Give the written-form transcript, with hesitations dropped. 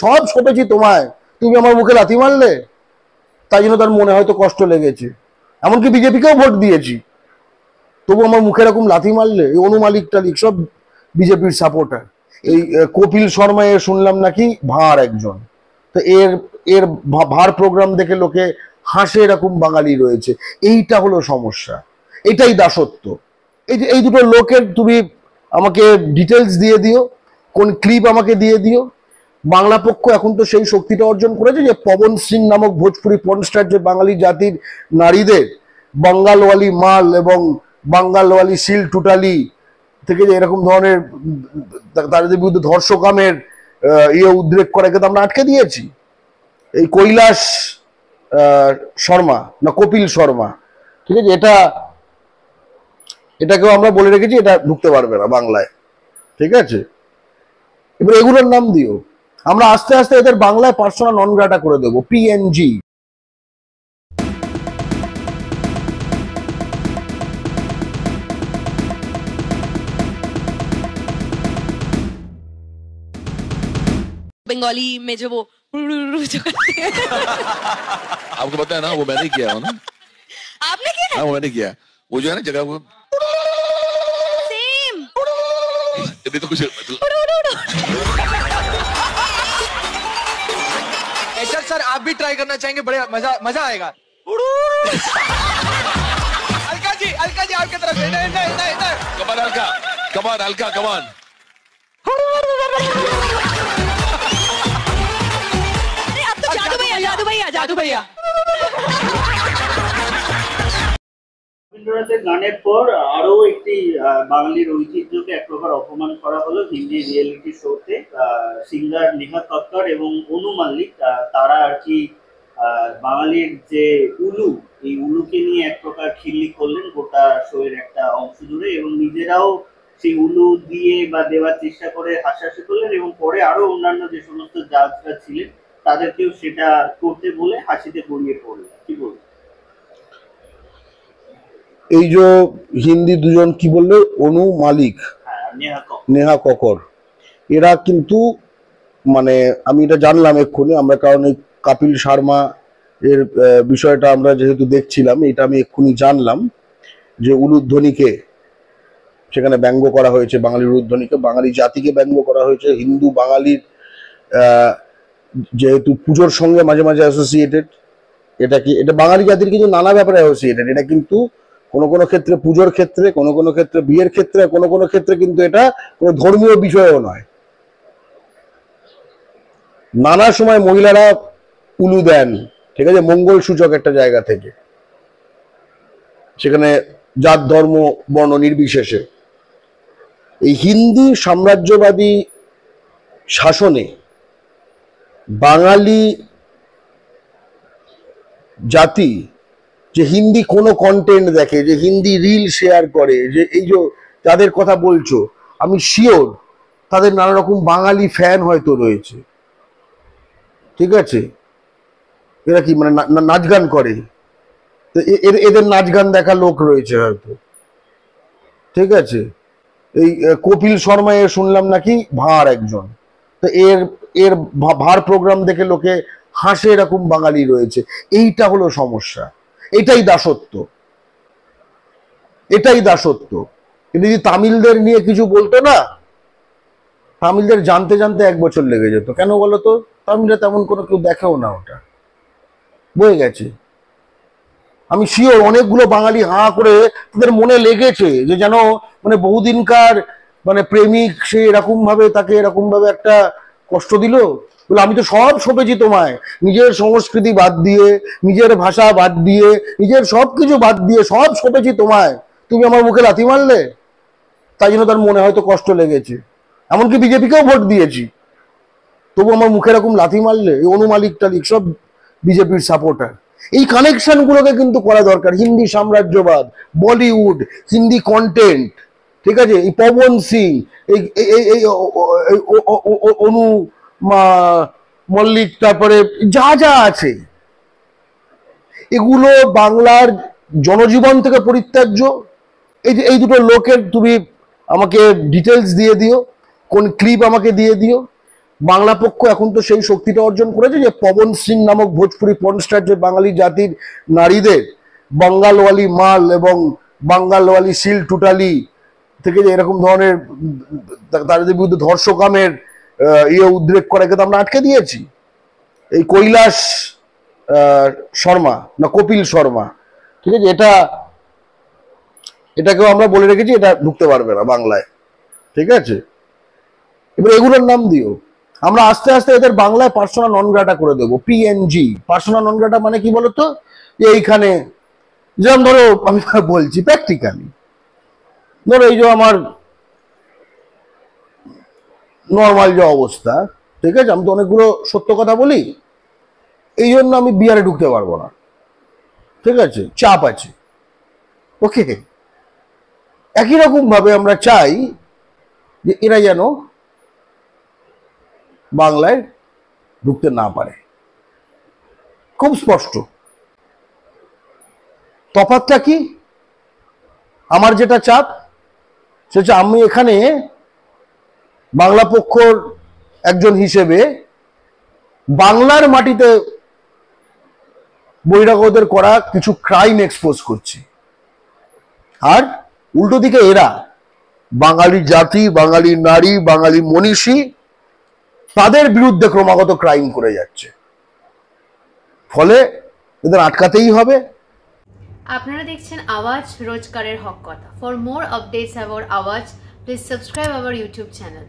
সব সপেছি তোমায়, তুমি আমার মুখে লাথি মারলে, তাই জন্য তার মনে হয়তো কষ্ট লেগেছে। এমনকি বিজেপিকেও ভোট দিয়েছি, তবু আমার মুখে এরকম লাথি মারলে। এই অনু মালিক টালিক সব বিজেপির সাপোর্টার। এই কপিল শর্মা এর শুনলাম নাকি ভাঁড় একজন, তো এর এর ভাঁড় প্রোগ্রাম দেখে লোকে হাসে, এরকম বাঙালি রয়েছে। এইটা হলো সমস্যা, এটাই দাসত্ব। এই যে এই দুটো লোকের তুমি আমাকে ডিটেলস দিয়ে দিও, কোন ক্লিপ আমাকে দিয়ে দিও। বাংলা পক্ষ এখন তো সেই শক্তিটা অর্জন করেছে যে পবন সিং নামক ভোজপুরি পর্নস্টার যে বাঙালি জাতির নারীদের বাঙ্গালওয়ালি মাল এবং বাঙ্গালওয়ালি সিল টুটালি থেকে যে এরকম ধরনের তাদের বিরুদ্ধে ধর্ষকামের উদ্রেক করাকে তো আমরা আটকে দিয়েছি। এই কৈলাস শর্মা না কপিল শর্মা, ঠিক আছে, এটাকেও আমরা বলে রেখেছি এটা ঢুকতে পারবে না বাংলায়, ঠিক আছে। এবার এগুলোর নাম দিও, আমরা আস্তে আস্তে এদের বাংলায় পার্সোনা নন গ্রাটা করে দেবো, পিএনজি। बंगाली में जो वो जो करते हैं आपको पता है ना, वो मैंने किया है ना। आपने किया है? हाँ, वो मैंने किया। वो जो है ना जगह वो सेम ये तो कुछ ऐसा सर आप भी ट्राई करना चाहेंगे, बड़े मजा आएगा। अलका जी आपकी तरफ से कमान हल्का कमान। अरे अब तो जादू भैया রবীন্দ্রনাথের গানের পর আরো একটি বাঙালির ঐতিহ্যকে এক প্রকার অপমান করা হলো হিন্দি রিয়েলিটি শোতে। সিঙ্গার নেহা কক্কর এবং অনু মালিক তারা আর কি বাঙালির যে উলু, এই উলুকে নিয়ে এক প্রকার খিল্লি করলেন গোটা শো এর একটা অংশ জুড়ে, এবং নিজেরাও সেই উলু দিয়ে বা দেওয়ার চেষ্টা করে হাসাহাসি করলেন, এবং পরে আরো অন্যান্য যে সমস্ত জাজরা ছিলেন তাদেরকেও সেটা করতে বলে হাসিতে গড়িয়ে পড়লেন। কি বলবেন? এই যে হিন্দি দুজন কি বললে, অনু মালিক, নেহা কক্কর, এরা কিন্তু মানে আমি এটা জানলাম এক্ষুনি আমরা, কারণ এই কপিল শর্মা এর বিষয়টা আমরা যেহেতু দেখছিলাম, এটা আমি এক্ষুনি জানলাম যে উলুধ্বনিকে সেখানে ব্যঙ্গ করা হয়েছে, বাঙালির উলুধ্বনিকে, বাঙালি জাতিকে ব্যঙ্গ করা হয়েছে। হিন্দু বাঙালির যেহেতু পুজোর সঙ্গে মাঝে মাঝে অ্যাসোসিয়েটেড, এটা বাঙালি জাতির কিন্তু নানা ব্যাপারে অ্যাসোসিয়েটেড। এটা কিন্তু কোনো কোনো ক্ষেত্রে পুজোর ক্ষেত্রে, কোনো কোনো ক্ষেত্রে বিয়ের ক্ষেত্রে, কোনো কোনো ক্ষেত্রে কিন্তু এটা কোনো ধর্মীয় বিষয়ও নয়। নানা সময় মহিলারা উলু দেন, ঠিক আছে, মঙ্গল সূচক একটা জায়গা থেকে, সেখানে জাত ধর্ম বর্ণ নির্বিশেষে। এই হিন্দি সাম্রাজ্যবাদী শাসনে বাঙালি জাতি যে হিন্দি কোনো কন্টেন্ট দেখে, যে হিন্দি রিল শেয়ার করে, যে এই যে যাদের কথা বলছো, আমি শিওর তাদের নানা রকম বাঙালি ফ্যান হয়তো রয়েছে, ঠিক আছে। এরা কি মানে নাচ গান করে, তো এদের নাচ গান দেখা লোক রয়েছে হয়তো, ঠিক আছে। এই কপিল শর্মা এর শুনলাম নাকি ভাঁড় একজন, তো এর ভাঁড় প্রোগ্রাম দেখে লোকে হাসে, এরকম বাঙালি রয়েছে। এইটা হলো সমস্যা, এটাই দাসত্ব, এটাই দাসত্ব। কিন্তু যদি তামিলদের নিয়ে কিছু বলতো না, তামিলদের জানতে জানতে 1 বছর লেগে যেত। কেন বলতো? তামিলরা তেমন কোনো কেউ দেখেও না, ওটা বয়ে গেছে। আমি শিওর অনেকগুলো বাঙালি হাঁ করে তাদের মনে লেগেছে যে যেন মানে বহুদিনকার মানে প্রেমিক সে এরকম ভাবে তাকে এরকম ভাবে একটা কষ্ট দিল, বলে আমি তো সব সপেছি তোমায়, নিজের সংস্কৃতি বাদ দিয়ে, নিজের ভাষা বাদ দিয়ে, নিজের সবকিছু বাদ দিয়ে সব সপেছি তোমায়, তুমি আমার মুখে লাথি মারলে, তাই জন্য তার মনে হয়তো কষ্ট লেগেছে। এমনকি বিজেপিকেও ভোট দিয়েছি, তবু আমার মুখে এরকম লাথি মারলে। এই অনু মালিক টালিক সব বিজেপির সাপোর্টার। এই কানেকশন গুলোকে কিন্তু করা দরকার। হিন্দি সাম্রাজ্যবাদ, বলিউড, হিন্দি কন্টেন্ট, ঠিক আছে, এই পবন সিং, এই অনু মল্লিক, তারপরে যা যা আছে, এগুলো বাংলার জনজীবন থেকে পরিত্যাজ্য। এই দুটো লোকের তুমি আমাকে ডিটেলস দিয়ে দিও, কোন ক্লিপ আমাকে দিয়ে দিও। বাংলা পক্ষ এখন তো সেই শক্তিটা অর্জন করেছে যে পবন সিং নামক ভোজপুরি পর্নস্টার যে বাঙালি জাতির নারীদের বাঙ্গালওয়ালি মাল এবং বাঙ্গালওয়ালি সিল টুটালি থেকে যে এরকম ধরনের তাদের বিরুদ্ধে ধর্ষকামের উদ্রেক করাকে তো আমরা আটকে দিয়েছি। এই কৈলাস শর্মা না কপিল শর্মা, ঠিক আছে, এটাকেও আমরা বলে রেখেছি এটা ঢুকতে পারবে না বাংলায়, ঠিক আছে। এবার এগুলোর নাম দিও, আমরা আস্তে আস্তে এদের বাংলায় পার্সোনা নন গ্রাটা করে দেবো। পিএনজি পার্সোনা নন গ্রাটা মানে কি বলতো, যে এইখানে যেমন ধরো আমি বলছি প্র্যাকটিক্যালি, ধরো এই যে আমার নর্মাল যে অবস্থা, ঠিক আছে, আমি তো অনেকগুলো সত্য কথা বলি, এই জন্য আমি বিহারে ঢুকতে পারবো না, ঠিক আছে, চাপ আছে, ওকে। একই রকম ভাবে আমরা চাই যে এরা যেন বাংলায় ঢুকতে না পারে, খুব স্পষ্ট। তফাৎটা কি, আমার যেটা চাপ সেটা আমি এখানে বাংলা পক্ষর একজন হিসেবে বাংলার মাটিতে বহিরাগতদের করা কিছু ক্রাইম এক্সপোজ করছি, আর উল্টো দিকে এরা বাঙালি জাতি, বাঙালি নারী, বাঙালি মনীষী তাদের বিরুদ্ধে ক্রমাগত ক্রাইম করে যাচ্ছে, ফলে এদের আটকাতেই হবে। আপনারা দেখছেন আওয়াজ, রোজকারের হক কথা। ফর মোর আপডেটস অ্যাবাউট আওয়াজ, please subscribe our YouTube channel.